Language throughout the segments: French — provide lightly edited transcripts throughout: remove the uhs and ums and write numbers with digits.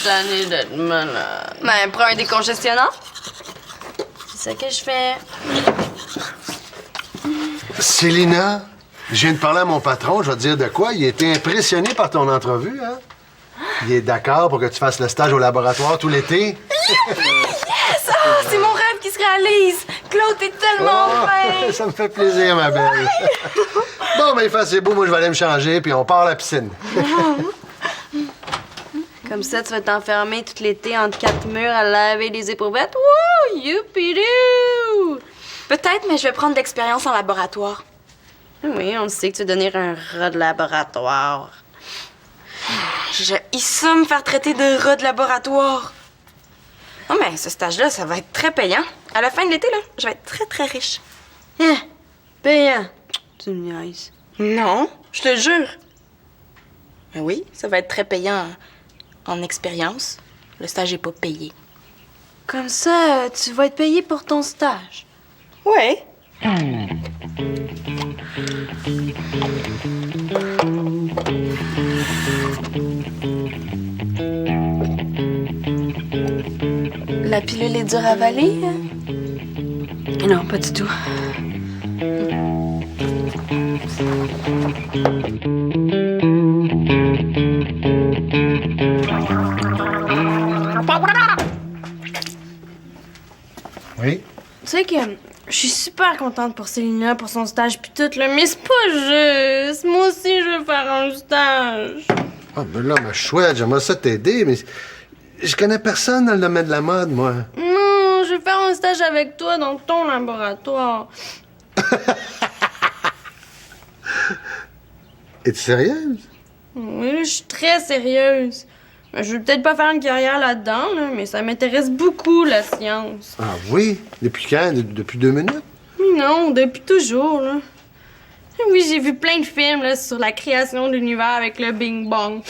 tannée d'être malade. Ben, prends un décongestionnant. C'est ça que je fais. Célina, je viens de parler à mon patron, je vais te dire de quoi. Il était impressionné par ton entrevue, hein? Il est d'accord pour que tu fasses le stage au laboratoire tout l'été. Yes! Oh, c'est mon rêve qui se réalise! Claude, t'es tellement fin! Ça me fait plaisir, ma belle. Bon, ben, il fait assez beau, moi, je vais aller me changer, puis on part à la piscine. Comme ça, tu vas t'enfermer tout l'été entre quatre murs à laver des éprouvettes. Wouh! Youpidou! Peut-être, mais je vais prendre de l'expérience en laboratoire. Oui, on sait que tu veux devenir un rat de laboratoire. Il ça me faire traiter de rat de laboratoire. Non, mais ce stage-là, ça va être très payant. À la fin de l'été, là, je vais être très, très riche. Hein? Payant. Tu me niaises. Non, je te jure. Mais oui, ça va être très payant en expérience. Le stage est pas payé. Comme ça, tu vas être payé pour ton stage. Ouais. La pilule est dure à avaler? Non, pas du tout. Oui? Tu sais que je suis super contente pour Célina, pour son stage pis tout, là, mais c'est pas juste. Moi aussi, je veux faire un stage. Ah, ben là, ma chouette, j'aimerais ça t'aider, mais je connais personne dans le domaine de la mode, moi. Non, je veux faire un stage avec toi dans ton laboratoire. Es-tu sérieuse? Oui, là, je suis très sérieuse. Je veux peut-être pas faire une carrière là-dedans, là, mais ça m'intéresse beaucoup, la science. Ah oui? Depuis quand? Depuis 2 minutes? Mais non, depuis toujours, là. Oui, j'ai vu plein de films là, sur la création de l'univers avec le Bing Bang.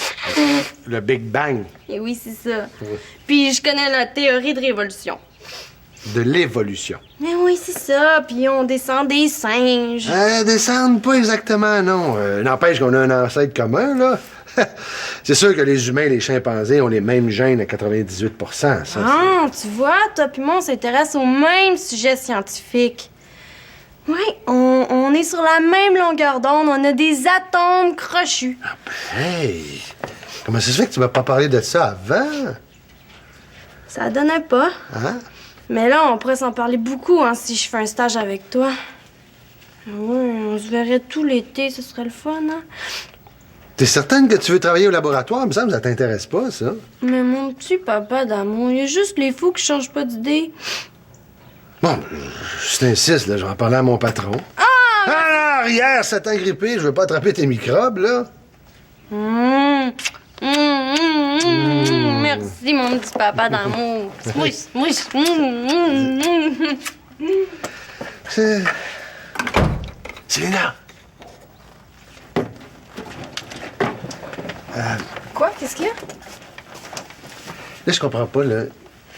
Le Big Bang. Et oui, c'est ça. Oui. Puis je connais la théorie de révolution. De l'évolution. Mais oui, c'est ça. Puis on descend des singes. Descendre, pas exactement, non. N'empêche qu'on a un ancêtre commun, là. C'est sûr que les humains et les chimpanzés ont les mêmes gènes à 98 ça. Ah, tu vois, toi puis moi, on s'intéresse au même sujet scientifique. Oui, on est sur la même longueur d'onde. On a des atomes crochus. Hey! Comment ça se fait que tu m'as pas parlé de ça avant? Ça donnait pas. Hein? Mais là, on pourrait s'en parler beaucoup hein, si je fais un stage avec toi. Oui, on se verrait tout l'été, ce serait le fun, hein? T'es certaine que tu veux travailler au laboratoire? Il me semble que ça t'intéresse pas, ça. Mais mon petit papa d'amour, il y a juste les fous qui changent pas d'idée. Bon, je t'insiste, là, je vais en parler à mon patron. Ah, non, hier, ça t'a grippé, je veux pas attraper tes microbes, là. Merci, mon petit papa d'amour. Smouche, smouche. C'est... Célina! Quoi? Qu'est-ce qu'il y a? Là, je comprends pas, là.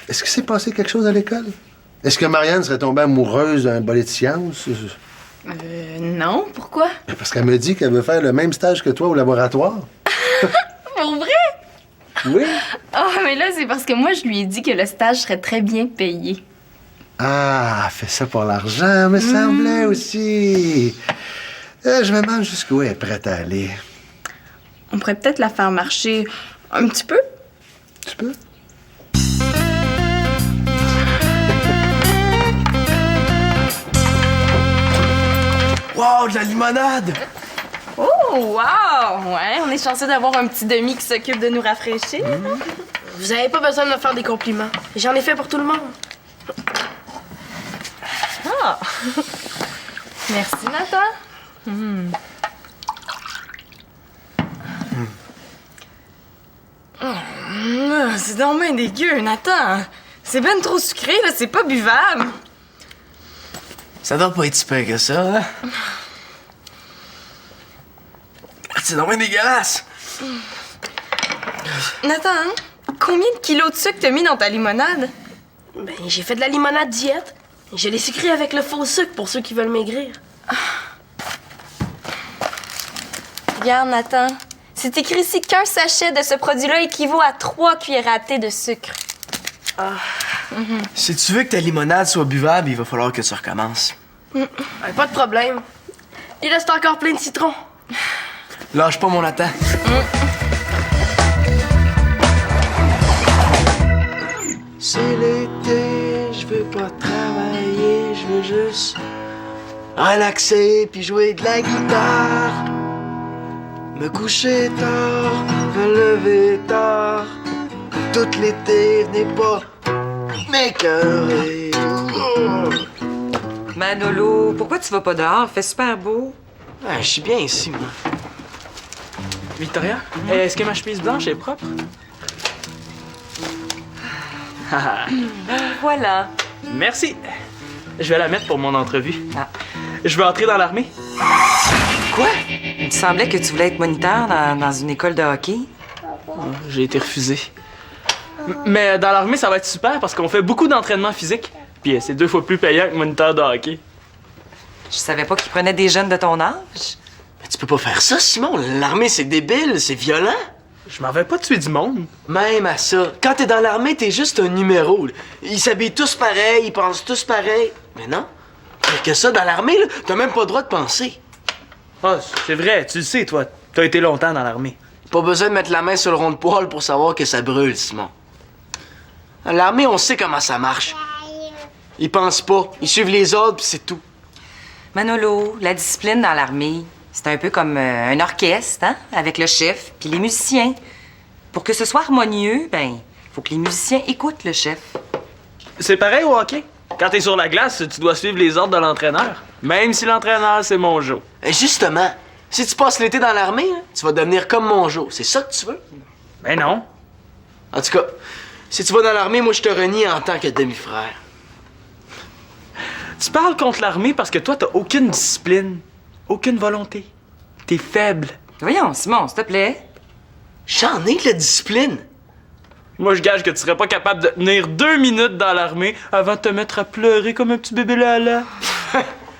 Est-ce qu'il s'est passé quelque chose à l'école? Est-ce que Marianne serait tombée amoureuse d'un bolé de sciences? Non. Pourquoi? Parce qu'elle me dit qu'elle veut faire le même stage que toi au laboratoire. Pour vrai? Oui? Ah, mais là, c'est parce que moi, je lui ai dit que le stage serait très bien payé. Ah, elle fait ça pour l'argent, me semblait aussi. Je me demande jusqu'où elle est prête à aller. On pourrait peut-être la faire marcher un petit peu. Tu peux? Wow, de la limonade! Oh, wow! Ouais, on est chanceux d'avoir un petit demi qui s'occupe de nous rafraîchir. Vous avez pas besoin de me faire des compliments. J'en ai fait pour tout le monde. Ah! Merci, Nathan. C'est donc bien dégueu, Nathan. C'est ben trop sucré, là, c'est pas buvable. Ça doit pas être si pire que ça, hein? C'est donc bien dégueulasse! Nathan, combien de kilos de sucre t'as mis dans ta limonade? Ben, j'ai fait de la limonade diète. Je l'ai sucrée avec le faux sucre pour ceux qui veulent maigrir. Regarde, Nathan, C'est écrit ici qu'un sachet de ce produit-là équivaut à 3 cuillères à thé de sucre. Si tu veux que ta limonade soit buvable, il va falloir que tu recommences. Pas de problème. Il reste encore plein de citrons. Lâche pas mon latin. C'est l'été, je veux pas travailler, je veux juste relaxer puis jouer de la guitare. Me coucher tard, me lever tard. Tout l'été n'est pas m'écœurer. Manolo, pourquoi tu vas pas dehors? Il fait super beau. Ah, je suis bien ici, moi. Victoria, est-ce que ma chemise blanche est propre? Voilà. Merci. Je vais la mettre pour mon entrevue. Ah. Je veux entrer dans l'armée. Quoi? Il me semblait que tu voulais être moniteur dans une école de hockey. J'ai été refusé. Mais dans l'armée, ça va être super parce qu'on fait beaucoup d'entraînement physique. Puis c'est 2 fois plus payant que moniteur de hockey. Je savais pas qu'ils prenaient des jeunes de ton âge. Mais tu peux pas faire ça, Simon. L'armée, c'est débile, c'est violent. Je m'en vais pas tuer du monde. Même à ça. Quand t'es dans l'armée, t'es juste un numéro. Là. Ils s'habillent tous pareil, ils pensent tous pareil. Mais non. Pire que ça, dans l'armée, là, t'as même pas le droit de penser. Ah, c'est vrai, tu le sais, toi. T'as été longtemps dans l'armée. Pas besoin de mettre la main sur le rond de poêle pour savoir que ça brûle, Simon. Dans l'armée, on sait comment ça marche. Ils pensent pas. Ils suivent les ordres, puis c'est tout. Manolo, la discipline dans l'armée, c'est un peu comme un orchestre, hein? Avec le chef puis les musiciens. Pour que ce soit harmonieux, faut que les musiciens écoutent le chef. C'est pareil au hockey. Quand t'es sur la glace, tu dois suivre les ordres de l'entraîneur. Même si l'entraîneur, c'est mon Joe. Et justement, si tu passes l'été dans l'armée, hein, tu vas devenir comme mon Joe. C'est ça que tu veux? Ben non. En tout cas, si tu vas dans l'armée, moi, je te renie en tant que demi-frère. Tu parles contre l'armée parce que toi, t'as aucune discipline, aucune volonté. T'es faible. Voyons, Simon, s'il te plaît. J'en ai de la discipline. Moi, je gage que tu serais pas capable de tenir 2 minutes dans l'armée avant de te mettre à pleurer comme un petit bébé là.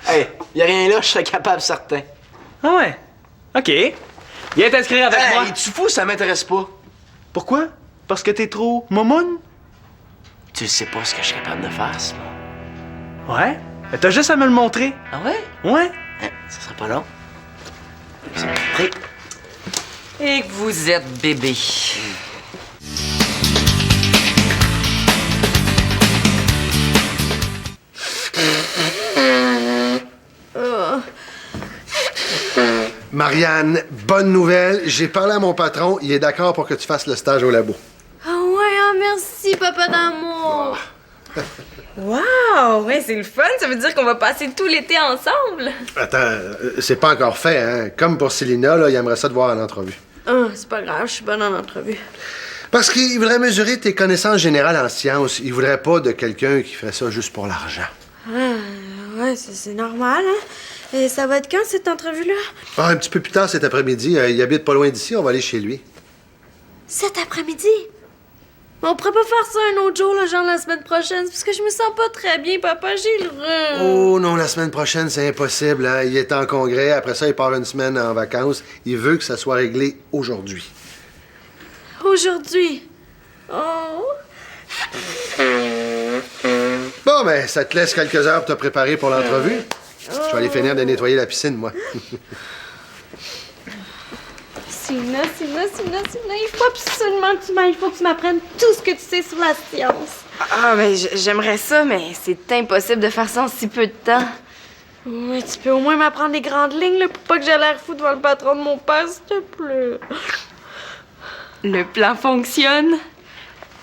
Hey, y a rien là, je serais capable, certain. Ah ouais? OK. Viens t'inscrire avec moi. Hey, tu fous, ça m'intéresse pas. Pourquoi? Parce que t'es trop momoune? Tu sais pas ce que je suis capable de faire, Simon. Ouais? Mais t'as juste à me le montrer. Ah ouais? Ouais? Hein, ça sera pas long. C'est prêt. Et que vous êtes bébé. Marianne, bonne nouvelle. J'ai parlé à mon patron. Il est d'accord pour que tu fasses le stage au labo. Ah ouais, merci, papa d'amour. Wow! Ouais, c'est le fun. Ça veut dire qu'on va passer tout l'été ensemble. Attends, c'est pas encore fait, hein? Comme pour Célina, là, il aimerait ça te voir en entrevue. Ah, c'est pas grave, je suis bonne en entrevue. Parce qu'il voudrait mesurer tes connaissances générales en sciences. Il voudrait pas de quelqu'un qui ferait ça juste pour l'argent. Ouais, c'est normal, hein? Et ça va être quand, cette entrevue-là? Ah, un petit peu plus tard cet après-midi. Il habite pas loin d'ici, on va aller chez lui. Cet après-midi? Mais on pourrait pas faire ça un autre jour, là, genre la semaine prochaine, parce que je me sens pas très bien, papa, j'ai le rhume. Oh non, la semaine prochaine, c'est impossible. Hein? Il est en congrès, après ça, il part une semaine en vacances. Il veut que ça soit réglé aujourd'hui. Aujourd'hui? Oh! Bon, ben, ça te laisse quelques heures pour te préparer pour l'entrevue. Je vais aller finir de nettoyer la piscine, moi. Sina, il faut absolument que tu m'ailles. Il faut que tu m'apprennes tout ce que tu sais sur la science. Ah, ben, j'aimerais ça, mais c'est impossible de faire ça en si peu de temps. Mais tu peux au moins m'apprendre les grandes lignes, là, pour pas que j'ai l'air fou devant le patron de mon père, s'il te plaît. Le plan fonctionne?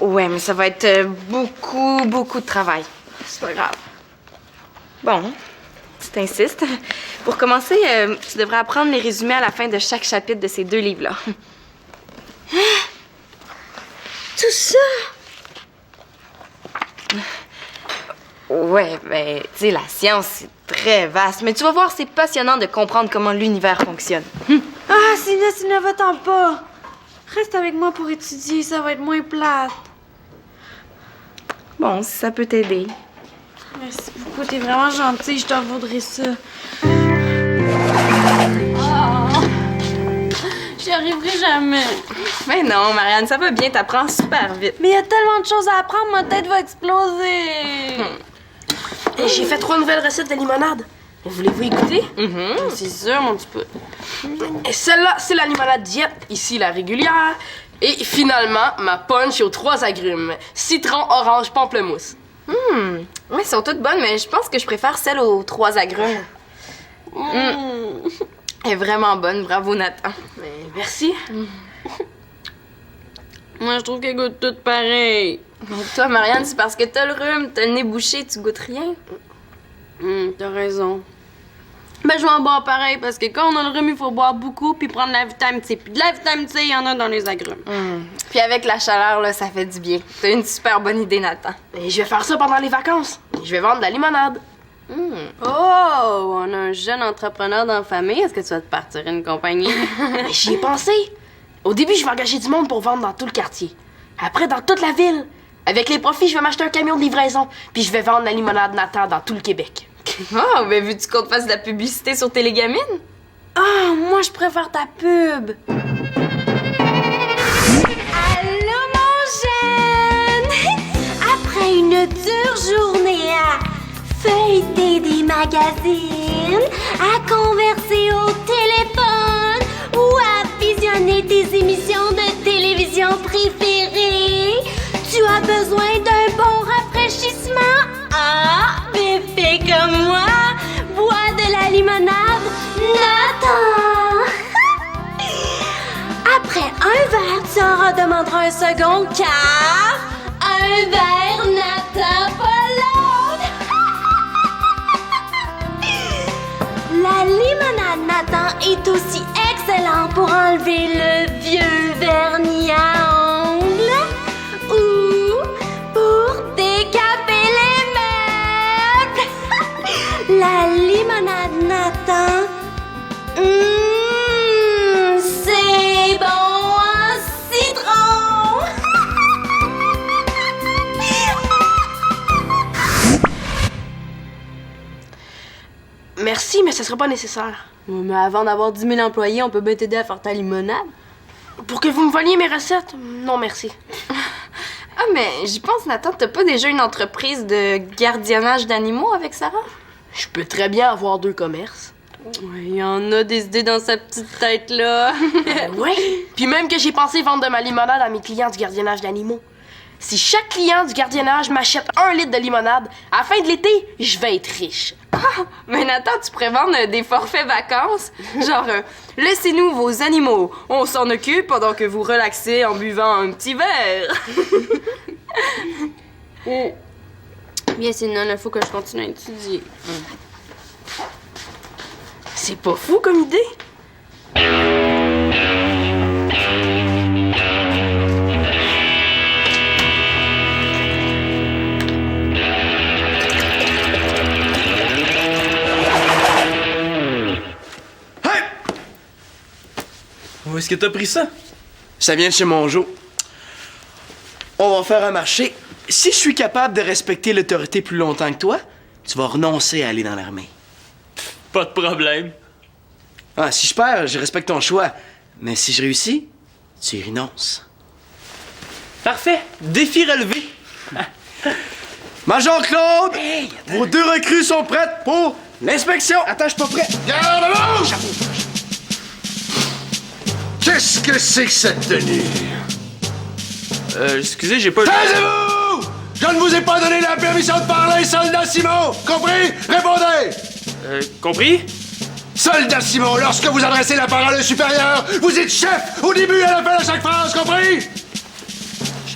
Ouais, mais ça va être beaucoup de travail. C'est pas grave. Bon, tu t'insistes. Pour commencer, tu devrais apprendre les résumés à la fin de chaque chapitre de ces 2 livres-là. Tout ça? Ouais, ben, tu sais, la science, c'est très vaste, mais tu vas voir, c'est passionnant de comprendre comment l'univers fonctionne. Ah, Sina, va-t'en pas. Reste avec moi pour étudier, ça va être moins plate. Bon, si ça peut t'aider. Merci beaucoup, t'es vraiment gentille, je t'en voudrais ça. J'y arriverai jamais. Mais non, Marianne, ça va bien, t'apprends super vite. Mais il y a tellement de choses à apprendre, ma tête va exploser. Et j'ai fait 3 nouvelles recettes de limonade. Voulez-vous y goûter? C'est sûr, mon petit peu. Et celle-là, c'est la limonade diète. Ici, la régulière. Et finalement, ma punch aux 3 agrumes. Citron, orange, pamplemousse. Ouais, elles sont toutes bonnes, mais je pense que je préfère celle aux 3 agrumes. Elle est vraiment bonne, bravo Nathan. Mais merci. Moi, je trouve qu'elles goûtent toutes pareilles. Mais toi, Marianne, c'est parce que t'as le rhume, t'as le nez bouché, tu goûtes rien. T'as raison. Ben, je vais en boire pareil, parce que quand on a le rhume, il faut boire beaucoup puis prendre la vitamine C. Puis de la vitamine C, il y en a dans les agrumes. Puis avec la chaleur, là, ça fait du bien. T'as une super bonne idée, Nathan. Et je vais faire ça pendant les vacances. Je vais vendre de la limonade. Oh, on a un jeune entrepreneur dans la famille. Est-ce que tu vas te partir une compagnie? Mais j'y ai pensé. Au début, je vais engager du monde pour vendre dans tout le quartier. Après, dans toute la ville. Avec les profits, je vais m'acheter un camion de livraison. Puis je vais vendre la limonade Nathan dans tout le Québec. Oh, ben vu-tu qu'on te fasse de la publicité sur Télégamine? Ah, moi, je préfère ta pub. Allô, mon jeune! Après une dure journée à feuilleter des magazines, à converser au téléphone ou à visionner tes émissions de télévision préférées, tu as besoin d'un bon rafraîchissement? Ah, mais fais comme moi, bois de la limonade Nathan. Après un verre, tu en redemanderas un second car un verre Nathan pas l'autre. La limonade Nathan est aussi excellente pour enlever le vieux vernis à ongles ou pour décaper les meubles. La limonade Nathan, c'est bon en citron. Merci, mais ça sera pas nécessaire. Mais avant d'avoir 10 000 employés, on peut bien t'aider à faire ta limonade. Pour que vous me voliez mes recettes? Non, merci. Ah, mais j'y pense, Nathan, t'as pas déjà une entreprise de gardiennage d'animaux avec Sarah? Je peux très bien avoir 2 commerces. Ouais, il y en a des idées dans sa petite tête-là. Oui. Puis même que j'ai pensé vendre de ma limonade à mes clients du gardiennage d'animaux. Si chaque client du gardiennage m'achète 1 litre de limonade, à la fin de l'été, je vais être riche. Mais Nathan, tu pourrais vendre des forfaits vacances. Genre, laissez-nous vos animaux. On s'en occupe pendant que vous relaxez en buvant un petit verre. Bien, sinon, il faut que je continue à étudier. C'est pas fou comme idée? Où est-ce que t'as pris ça? Ça vient de chez mon Jo. On va faire un marché. Si je suis capable de respecter l'autorité plus longtemps que toi, tu vas renoncer à aller dans l'armée. Pas de problème. Ah, si je perds, je respecte ton choix. Mais si je réussis, tu y renonces. Parfait. Défi relevé. Major Claude! Vos 2 recrues sont prêtes pour l'inspection! Attends, je suis pas prêt. Garde la bouche! Qu'est-ce que c'est que cette tenue? Excusez, j'ai pas... Taisez-vous! Je ne vous ai pas donné la permission de parler, soldat Simon! Compris? Répondez! Compris? Soldat Simon, lorsque vous adressez la parole au supérieur, vous êtes chef au début et à la fin de chaque phrase, compris?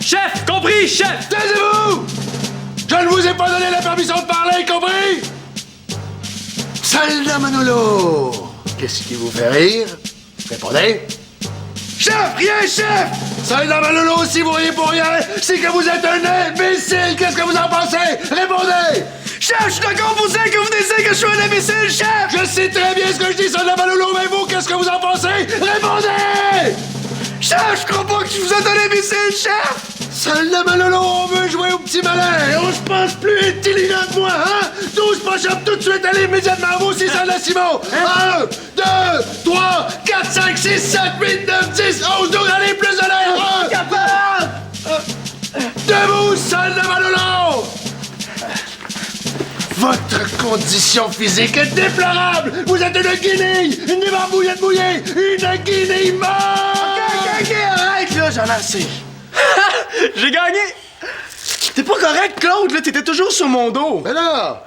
Chef! Compris, chef! Taisez-vous! Je ne vous ai pas donné la permission de parler, compris? Soldat Manolo, qu'est-ce qui vous fait rire? Répondez! Chef, rien, chef! Soldat Manolo, si vous riez pour rien, c'est que vous êtes un imbécile! Qu'est-ce que vous en pensez? Répondez! Chef, je suis d'accord pour ça que vous disiez que je suis un imbécile, chef! Je sais très bien ce que je dis, Soldat Manolo, mais vous, qu'est-ce que vous en pensez? Répondez! Chef, je crois pas que je vous êtes un imbécile, chef! Soldat Manolo, on veut jouer au petit malin et on se pense plus intelligent que moi, hein? 12 push-ups tout de suite, allez immédiatement, vous aussi, Soldat Simon! 1, 2, 3, 3, 4, 5, 6, 7, 8, 9, 10, 11, 12, allez, plus de l'air! Capable! Debout, salle de Manolo! Votre condition physique est déplorable! Vous êtes une guinée! Une barbouillette mouillée! Une guinée morte! Ok, arrête, là, j'en ai assez. J'ai gagné! T'es pas correct, Claude, là, t'étais toujours sur mon dos. Mais là,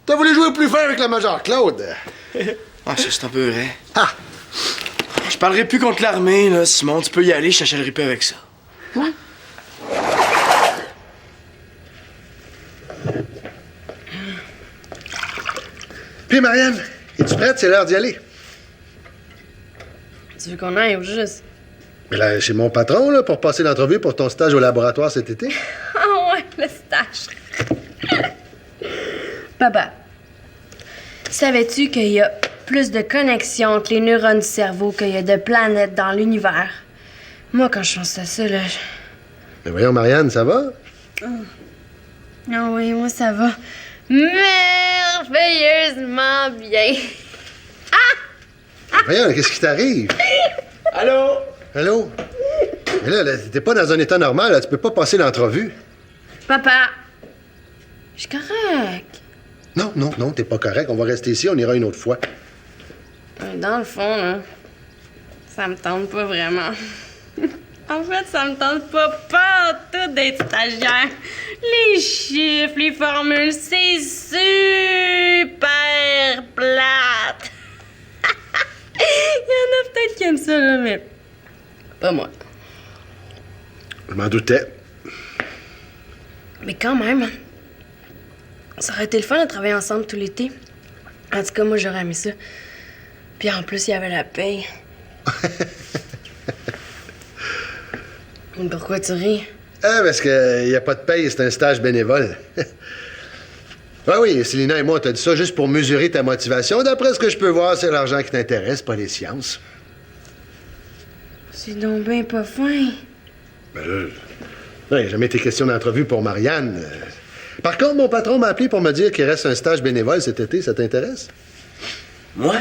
t'as voulu jouer plus fort avec le Major Claude. Ah, ça, c'est un peu vrai. Ah! Je parlerai plus contre l'armée, là, Simon, tu peux y aller, je t'achèterai plus avec ça. Puis Marianne, es-tu prête? C'est l'heure d'y aller. Tu veux qu'on aille au juste? Mais là, chez mon patron, là, pour passer l'entrevue pour ton stage au laboratoire cet été. Ah ouais, le stage. Papa, savais-tu qu'il y a plus de connexions entre les neurones du cerveau qu'il y a de planètes dans l'univers? Moi, quand je pense à ça, là... Mais voyons, Marianne, ça va? Ah oui, moi, ça va merveilleusement bien. Voyons, qu'est-ce qui t'arrive? Allô? Allô? Mais là, t'es pas dans un état normal, là, tu peux pas passer l'entrevue. Papa, je suis correct. Non, t'es pas correct. On va rester ici, on ira une autre fois. Dans le fond, là, ça me tente pas vraiment. En fait, ça me tente pas tout d'être stagiaire. Les chiffres, les formules, c'est super plate. Il y en a peut-être qui aiment ça, là, mais pas moi. Je m'en doutais. Mais quand même, ça aurait été le fun de travailler ensemble tout l'été. En tout cas, moi, j'aurais aimé ça. Puis en plus, il y avait la paye. Pourquoi tu ris? Ah, parce qu'il n'y a pas de paye, c'est un stage bénévole. Ah oui, Célina et moi, on t'a dit ça juste pour mesurer ta motivation. D'après ce que je peux voir, c'est l'argent qui t'intéresse, pas les sciences. C'est donc ben pas fin. Ben là, il n'y a jamais été question d'entrevue pour Marianne. Par contre, mon patron m'a appelé pour me dire qu'il reste un stage bénévole cet été. Ça t'intéresse? Moi?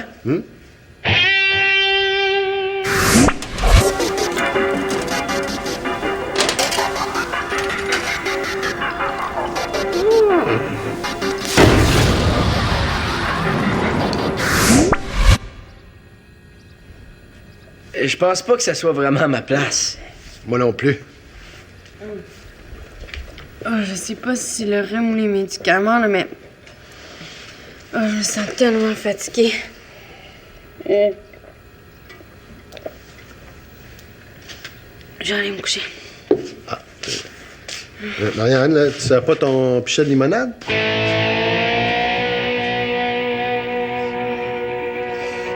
Je pense pas que ça soit vraiment ma place. Moi non plus. Oh, je sais pas si c'est le rhume ou les médicaments, là, mais... Oh, je me sens tellement fatiguée. Je vais aller me coucher. Marianne, là, tu sers pas ton pichet de limonade?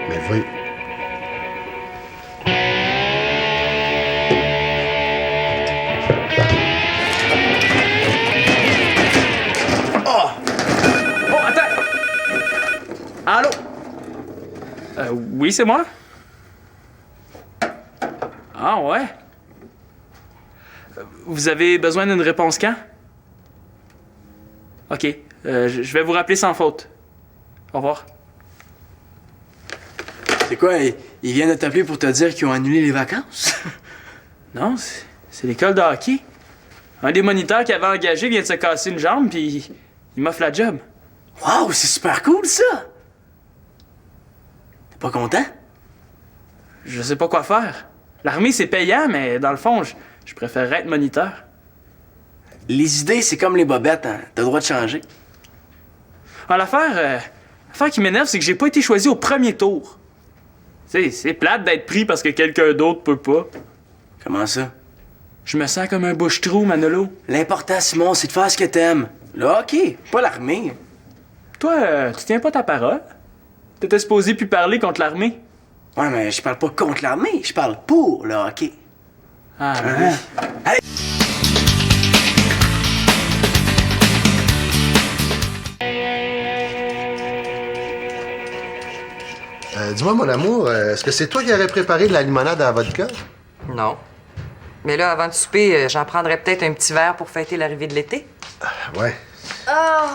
Mais voyons. Oh, attends! Allô? Oui, c'est moi? Ah, ouais? Vous avez besoin d'une réponse quand? OK. Je vais vous rappeler sans faute. Au revoir. C'est quoi, ils viennent de t'appeler pour te dire qu'ils ont annulé les vacances? Non, c'est l'école de hockey. Un des moniteurs qui avait engagé vient de se casser une jambe, puis il m'offre la job. Wow, c'est super cool, ça! T'es pas content? Je sais pas quoi faire. L'armée, c'est payant, mais dans le fond, je préférerais être moniteur. Les idées, c'est comme les bobettes, hein? T'as le droit de changer. Ah, l'affaire qui m'énerve, c'est que j'ai pas été choisi au premier tour. Tu sais, c'est plate d'être pris parce que quelqu'un d'autre peut pas. Comment ça? Je me sens comme un bouche-trou, Manolo. L'important, Simon, c'est de faire ce que t'aimes. Le hockey, pas l'armée. Toi, tu tiens pas ta parole? T'étais supposé plus parler contre l'armée. Ouais, mais je parle pas contre l'armée, je parle pour le hockey. Ah, oui. Hey! Dis-moi, mon amour, est-ce que c'est toi qui aurais préparé de la limonade à vodka? Non. Mais là, avant de souper, j'en prendrais peut-être un petit verre pour fêter l'arrivée de l'été. Ouais. Oh,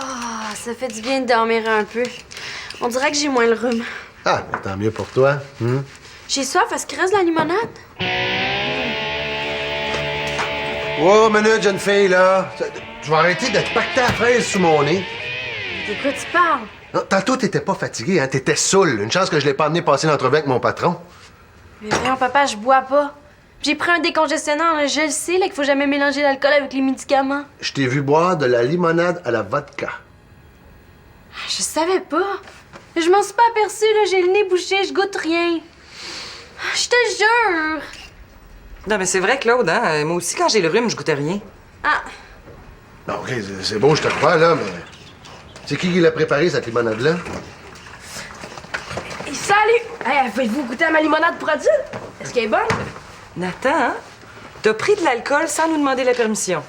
ça fait du bien de dormir un peu. On dirait que j'ai moins le rhume. Ah, mais tant mieux pour toi. J'ai soif, est-ce qu'il reste de la limonade? Oh, minute, jeune fille, là. Tu vas arrêter de te pacter à fraise sous mon nez. De quoi tu parles? Non, tantôt, t'étais pas fatigué, hein? T'étais saoul. Une chance que je l'ai pas amené passer l'entrevue avec mon patron. Mais voyons, papa, je bois pas. J'ai pris un décongestionnant, là, je le sais, là, qu'il faut jamais mélanger l'alcool avec les médicaments. Je t'ai vu boire de la limonade à la vodka. Je savais pas. Je m'en suis pas aperçue, là, j'ai le nez bouché, je goûte rien. Je te jure. Non, mais c'est vrai, Claude, hein? Moi aussi, quand j'ai le rhume, je goûtais rien. Ah, Non, OK, c'est beau, je te crois, là, mais... C'est qui l'a préparé, cette limonade-là? Et salut! Hey, faites-vous goûter à ma limonade pour adultes? Est-ce qu'elle est bonne? Nathan, hein? T'as pris de l'alcool sans nous demander la permission.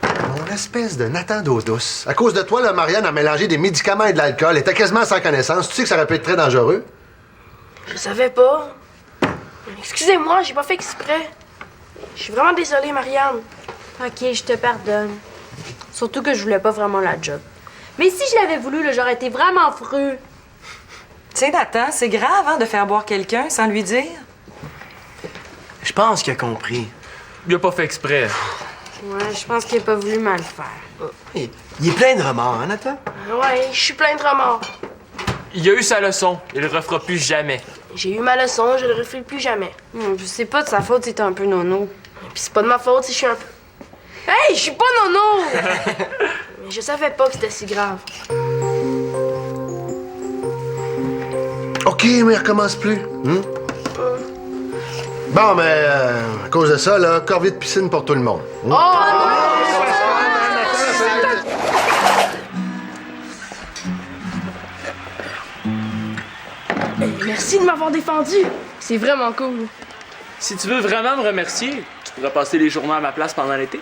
Mon espèce de Nathan d'eau douce. À cause de toi, là, Marianne a mélangé des médicaments et de l'alcool. Elle était quasiment sans connaissance. Tu sais que ça aurait pu être très dangereux? Je savais pas. Excusez-moi, j'ai pas fait exprès. Je suis vraiment désolée, Marianne. ok, je te pardonne. Surtout que je voulais pas vraiment la job. Mais si je l'avais voulu, là, j'aurais été vraiment fru. Tu sais, Nathan, c'est grave, hein, de faire boire quelqu'un sans lui dire. Je pense qu'il a compris. Il a pas fait exprès. Ouais, je pense qu'il a pas voulu mal faire. Il est plein de remords, hein, Nathan? Ouais, je suis plein de remords. Il a eu sa leçon. Il le refera plus jamais. J'ai eu ma leçon, je le referai plus jamais. Je sais pas de sa faute si t'es un peu nono. Puis c'est pas de ma faute si je suis un peu... Hey, je suis pas nono! Mais je savais pas que c'était si grave. OK, mais il recommence plus. Bon, mais à cause de ça, là, corvée de piscine pour tout le monde. Merci de m'avoir défendu. C'est vraiment cool. Si tu veux vraiment me remercier, tu pourrais passer les journées à ma place pendant l'été.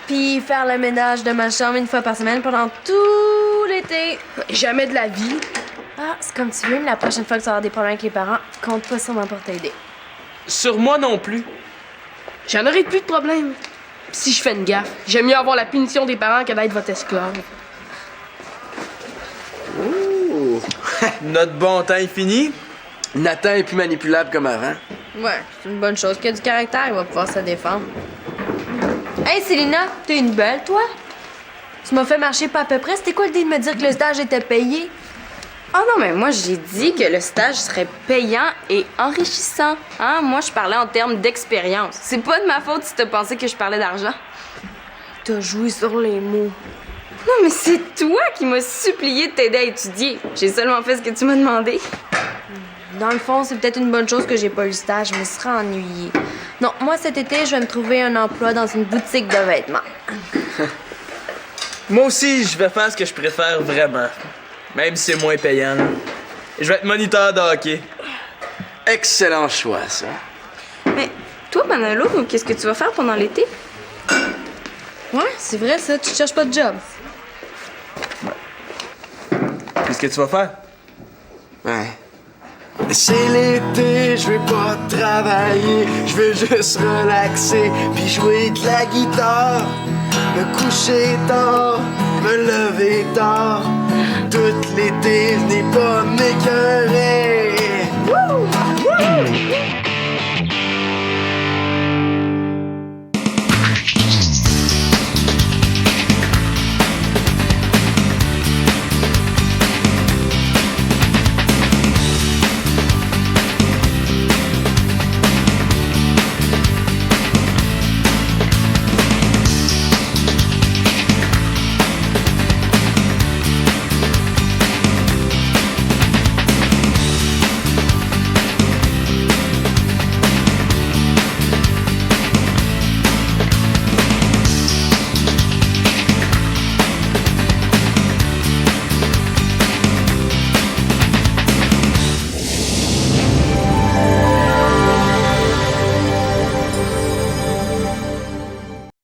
Puis faire le ménage de ma chambre une fois par semaine pendant tout l'été. Jamais de la vie. Ah, c'est comme tu veux, mais la prochaine fois que tu vas avoir des problèmes avec les parents, compte pas sur moi pour t'aider. Sur moi non plus. J'en aurai plus de problème. Si je fais une gaffe, j'aime mieux avoir la punition des parents que d'être votre esclave. Notre bon temps est fini. Nathan est plus manipulable comme avant. Ouais, c'est une bonne chose. Qu'il a du caractère, il va pouvoir se défendre. Hey, Célina, t'es une belle, toi? Tu m'as fait marcher pas à peu près. C'était quoi l'idée de me dire que le stage était payé? Oh non, mais moi, j'ai dit que le stage serait payant et enrichissant. Hein? Moi, je parlais en termes d'expérience. C'est pas de ma faute si t'as pensé que je parlais d'argent. T'as joué sur les mots. Non, mais c'est toi qui m'as supplié de t'aider à étudier. J'ai seulement fait ce que tu m'as demandé. Dans le fond, c'est peut-être une bonne chose que j'ai pas eu le stage. Je me serais ennuyée. Non, moi, cet été, je vais me trouver un emploi dans une boutique de vêtements. Moi aussi, je vais faire ce que je préfère vraiment. Même si c'est moins payant. Là. Je vais être moniteur de hockey. Excellent choix, ça. Mais toi, Manolo, qu'est-ce que tu vas faire pendant l'été? Ouais, c'est vrai, ça. Tu cherches pas de job. Qu'est-ce que tu vas faire? Ouais. C'est l'été, je veux pas travailler, je veux juste relaxer, puis jouer de la guitare, me coucher tard, me lever tard, tout l'été, je n'ai pas m'écœurer.